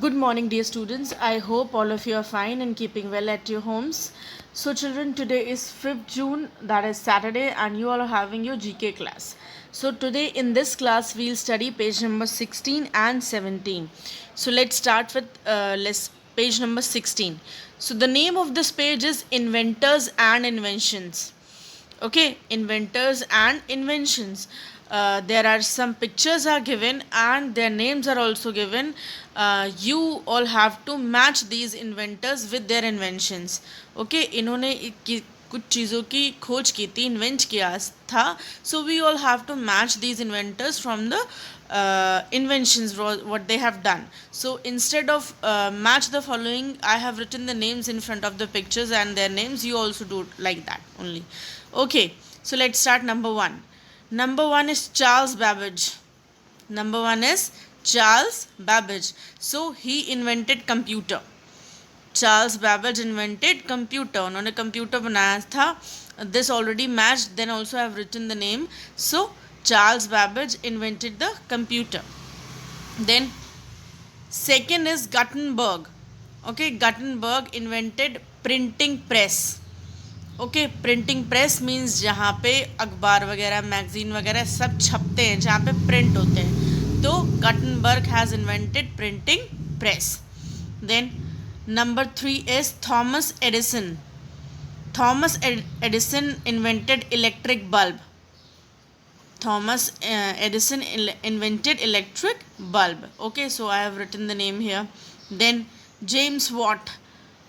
Good morning, dear students. I hope all of you are fine and keeping well at your homes. So, children, today is 5th June, that is Saturday, and you all are having your GK class. So, today in this class, we'll study page number 16 and 17. So, let's start with page number 16. So, the name of this page is Inventors and Inventions. Okay, inventors and inventions. There are some pictures are given and their names are also given. You all have to match these inventors with their inventions. Okay, इन्होंने कुछ चीज़ों की खोज की थी, invent किया था. So we all have to match these inventors from the inventions what they have done. So instead of match the following, I have written the names in front of the pictures and their names. You also do like that only. Okay, so let's start number one. Number one is Charles Babbage. Number one is Charles Babbage. So he invented computer. Charles Babbage invented computer. उन्होंने computer बनाया था. This already matched. Then also I have written the name. So Charles Babbage invented the computer. Then second is Gutenberg. Okay, Gutenberg invented printing press. Okay, printing press means जहाँ पे अखबार वगैरह magazine वगैरह सब छपते हैं, जहाँ पे प्रिंट होते हैं. तो Gutenberg has invented printing press. Then number 3 is Thomas Edison. Thomas Edison invented electric bulb. Thomas Edison invented electric bulb. Okay, so I have written the name here. Then James Watt.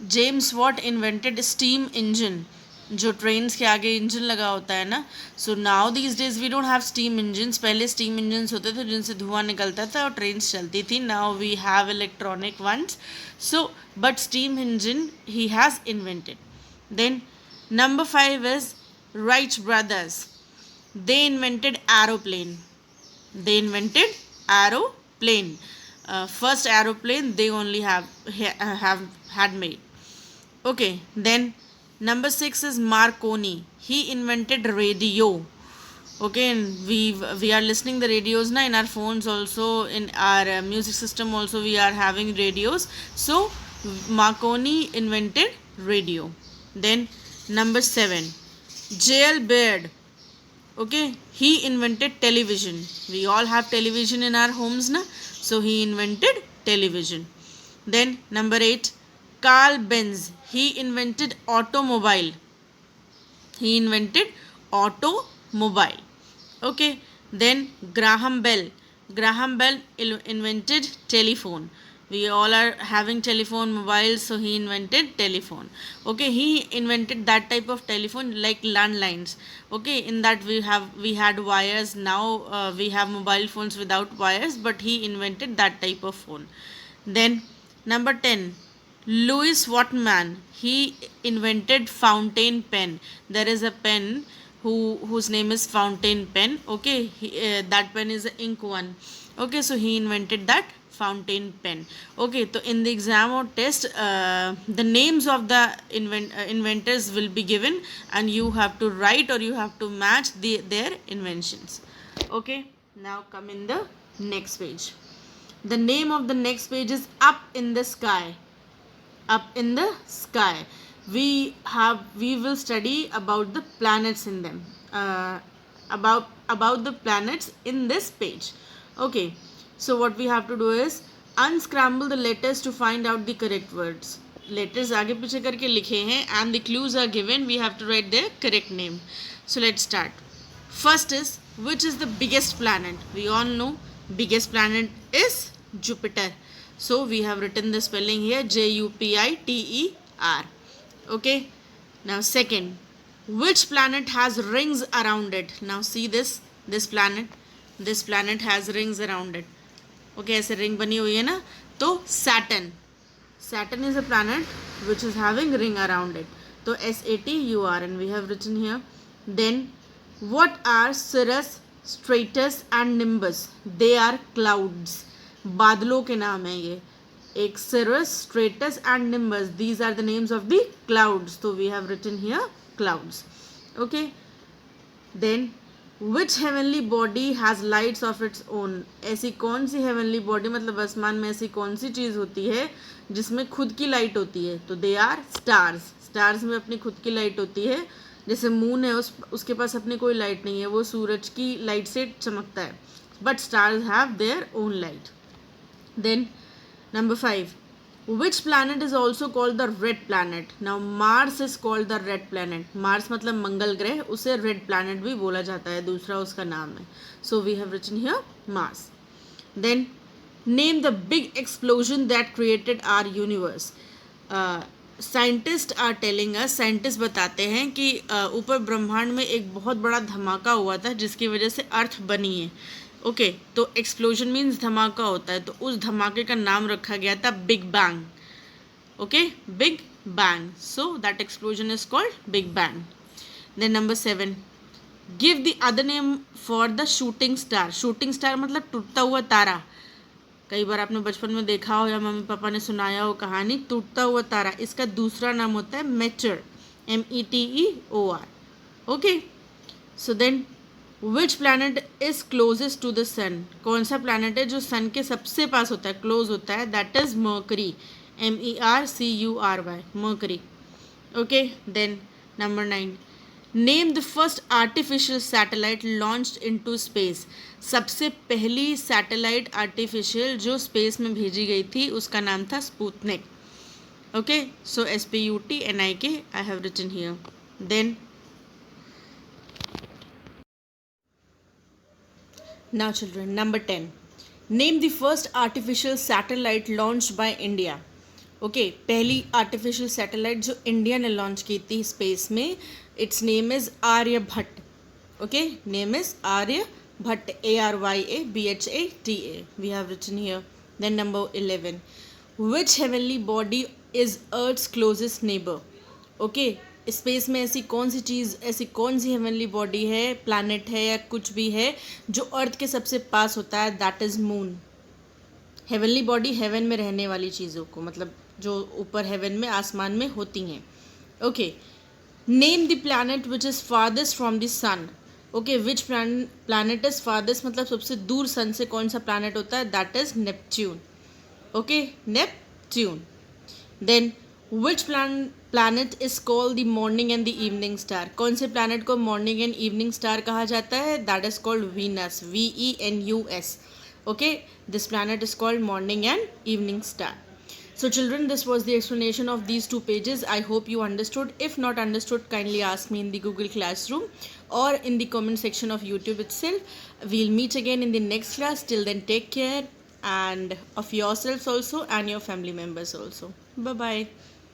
James Watt invented steam engine. जो trains के आगे engine लगा होता है ना. So now these days we don't have steam engines. पहले steam engines होते थे जिनसे धुआं निकलता था और ट्रेन्स चलती थी. Now we have electronic ones. So but steam engine ही has invented. Then number 5 is Wright brothers. They invented aeroplane. They invented aeroplane. First aeroplane they only have had made. Okay, then number 6 is Marconi. He invented radio. Okay, and we are listening the radios now in our phones also, in our music system also we are having radios. So Marconi invented radio. Then number 7, J.L. Baird. Okay, he invented television. We all have television in our homes na, so he invented television. Then number 8, Carl Benz. He invented automobile. He invented automobile. Okay, then Graham Bell. Graham Bell invented telephone. We all are having telephone mobiles, so he invented telephone. Okay, he invented that type of telephone like landlines. Okay, in that we had wires. Now we have mobile phones without wires, but he invented that type of phone. Then number 10, Louis Wattman. He invented fountain pen. There is a pen whose name is fountain pen. Okay, that pen is an ink one. Okay, so he invented that fountain pen. Okay, so in the exam or test, the names of the inventors will be given and you have to write or you have to match their inventions. Okay, now come in the next page. The name of the next page is Up in the Sky. Up in the Sky. We will study about the planets in them, about the planets in this page. Okay, so what we have to do is unscramble the letters to find out the correct words. Letters आगे पीछे करके लिखे हैं and the clues are given. We have to write their correct name. So let's start. First is, which is the biggest planet? We all know biggest planet is Jupiter. So we have written the spelling here, Jupiter. Okay. Now second, which planet has rings around it? Now see this planet. This planet has rings around it. Okay, ऐसे ring बनी हुई है ना. तो Saturn is a planet which is having ring around it. तो Saturn, and we have written here. Then what are Cirrus, Stratus and Nimbus? They are clouds. बादलों के नाम है ये. एक Cirrus, Stratus and Nimbus. These are the names of the clouds. So we have written here clouds. Okay. Then which heavenly body has lights of its own, ऐसी कौन सी heavenly body मतलब आसमान में ऐसी कौन सी चीज़ होती है जिसमें खुद की लाइट होती है, तो दे आर स्टार्स, स्टार्स में अपनी खुद की लाइट होती है। जैसे मून है उसके पास अपनी कोई लाइट नहीं है, वो सूरज की लाइट से चमकता है, but stars have their own light. Then number 5, which planet is also called the red planet? Now Mars is called the red planet. Mars मतलब मंगल ग्रह, उसे red planet भी बोला जाता है, दूसरा उसका नाम है. So we have written here Mars. Then name the big explosion that created our universe. Scientist are telling us, scientist बताते हैं कि ऊपर ब्रह्मांड में एक बहुत बड़ा धमाका हुआ था जिसकी वजह से अर्थ बनी है. ओके तो एक्सप्लोजन मीन्स धमाका होता है, तो उस धमाके का नाम रखा गया था big bang. Okay big bang, so that explosion is called big bang. Then number 7, give the other name for the shooting star. Shooting star मतलब टूटता हुआ तारा. कई बार आपने बचपन में देखा हो या मम्मी पापा ने सुनाया हो कहानी टूटता हुआ तारा. इसका दूसरा नाम होता है meteor, METEOR. Okay so then which planet is closest to the sun. कौन सा प्लानट है जो सन के सबसे पास होता है, क्लोज होता है, that is Mercury, MERCURY, Mercury. Okay then number 9, name the first artificial satellite launched into space. सबसे पहली सैटेलाइट आर्टिफिशियल जो स्पेस में भेजी गई थी उसका नाम था Sputnik. Okay so SPUTNIK I have written here. Then now children, number 10, name the first artificial satellite launched by India. Okay पहली आर्टिफिशियल सैटेलाइट जो इंडिया ने लॉन्च की थी स्पेस में, its name is Aryabhata. Okay name is Aryabhata, ARYABHATA. We have written here. Then number 11, which heavenly body is earth's closest neighbour. Okay space में ऐसी कौन सी चीज़, ऐसी कौन सी हेवनली बॉडी है, प्लैनेट है या कुछ भी है जो अर्थ के सबसे पास होता है, that is moon. Heavenly body heaven में रहने वाली चीज़ों को, मतलब जो ऊपर हेवन में आसमान में होती हैं. Okay name the planet which is farthest from the sun. Okay which planet is farthest मतलब सबसे दूर सन से कौन सा प्लैनेट होता है, that is Neptune. Okay Neptune. Then which planet is called the morning and the evening star. कौन से प्लैनेट को मॉर्निंग एंड इवनिंग स्टार कहा जाता है, that is called Venus, VENUS. Okay, this planet is called morning and evening star. So children, this was the explanation of these two pages. I hope you understood. If not understood, kindly ask me in the Google Classroom or in the comment section of YouTube itself. We'll meet again in the next class. Till then, take care and of yourselves also and your family members also. Bye bye.